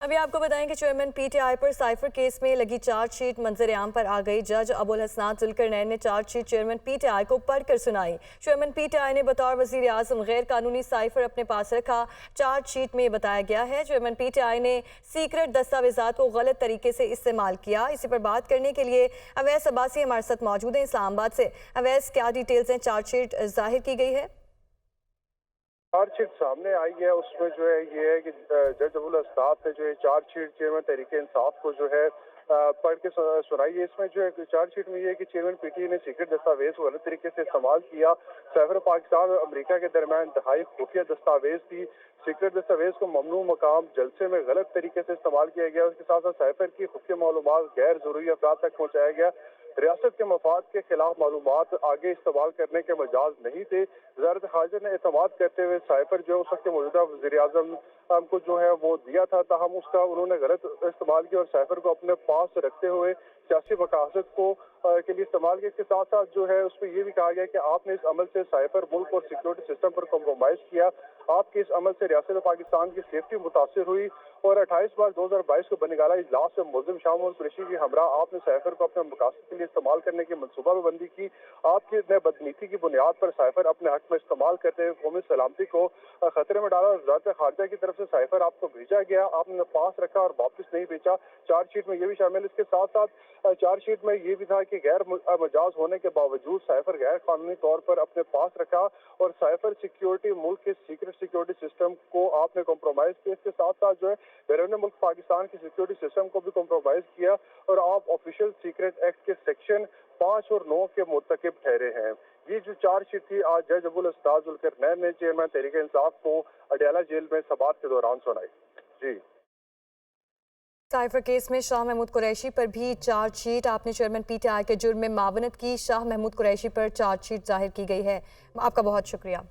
अभी आपको बताएं कि चेयरमैन पीटीआई पर साइफर केस में लगी चार्जशीट मंजर-ए-आम पर आ गई। जज अबुल हसनात जुल्करनैन ने चार्जशीट चेयरमैन पीटीआई को पढ़कर सुनाई। चेयरमैन पीटीआई ने बतौर वजीर आजम गैर कानूनी साइफर अपने पास रखा। चार्जशीट में बताया गया है चेयरमैन पीटीआई ने सीक्रेट दस्तावेजात को गलत तरीके से इस्तेमाल किया। इसी पर बात करने के लिए अवैस अब्बासी हमारे साथ मौजूद है इस्लामाबाद से। अवैस, क्या डिटेल्स हैं? चार्जशीट जाहिर की गई है। चार्जशीट सामने आई है, उसमें जो है ये है कि जज अबुल हसनात ने जो है चार्जशीट चेयरमैन तहरीक इंसाफ को जो है पढ़ के सुनाई है। इसमें जो है चार्जशीट में ये है कि चेयरमैन पीटीआई ने सीक्रेट दस्तावेज को गलत तरीके से इस्तेमाल किया। साइफर पाकिस्तान और अमेरिका के दरमियान इंतहाई खुफिया दस्तावेज थी। सीक्रेट दस्तावेज को ममनू मकाम जलसे में गलत तरीके से इस्तेमाल किया गया। उसके साथ साथ साइफर की खुफिया मालूमात गैर जरूरी अफराद तक पहुँचाया गया। रियासत के मफाद के खिलाफ मालूमात आगे इस्तेमाल करने के मजाज नहीं थे। वजारत खारजा ने एतमाद करते हुए साइफर जो उस वक्त के मौजूदा वज़ीर आज़म को जो है वो दिया था, ताहम उसका उन्होंने गलत इस्तेमाल किया और साइफर को अपने पास रखते हुए सियासी मकासद को के लिए इस्तेमाल किया। इसके साथ साथ जो है उसमें ये भी कहा गया कि आपने इस अमल से साइफर मुल्क और सिक्योरिटी सिस्टम पर कॉम्प्रोमाइज किया। आपके इस अमल से रियासत पाकिस्तान की सेफ्टी मुतासर हुई और 28 मार्च 2022 को बनिगाला इजलास में मुल्जिम शाह महमूद कुरैशी की हमरा आपने साइफर को अपने मकासद के लिए इस्तेमाल करने की मनसूबा बंदी की। आपकी बदनीति की बुनियाद पर साइफर अपने हक में इस्तेमाल करते हुए कौमी सलामती को खतरे में डाला। वजारत खारजा की तरफ से साइफर आपको भेजा गया, आपने पास रखा और वापस नहीं बेचा। चार्जशीट में ये भी शामिल। इसके साथ साथ चार्जशीट में ये भी था कि गैर मजाज होने के बावजूद साइफर गैर कानूनी तौर पर अपने पास रखा और साइफर सिक्योरिटी मुल्क के सीक्रेट सिक्योरिटी सिस्टम को आपने कॉम्प्रोमाइज किया। इसके साथ साथ जो है बैरून मुल्क पाकिस्तान की सिक्योरिटी सिस्टम को भी कॉम्प्रोमाइज किया और आप ऑफिशियल सीक्रेट एक्ट के सेक्शन 5 और 9 के मुर्तकिब ठहरे हैं। ये जो चार्जशीट थी आज जज अबुल हसनात जुल्करनैन ने चेयरमैन तहरीक इंसाफ को अडयाला जेल में समाअत के दौरान सुनाई। जी, साइफर केस में शाह महमूद कुरैशी पर भी चार्जशीट। आपने चेयरमैन पीटीआई के जुर्म में मावनत की। शाह महमूद कुरैशी पर चार्जशीट जाहिर की गई है। आपका बहुत शुक्रिया।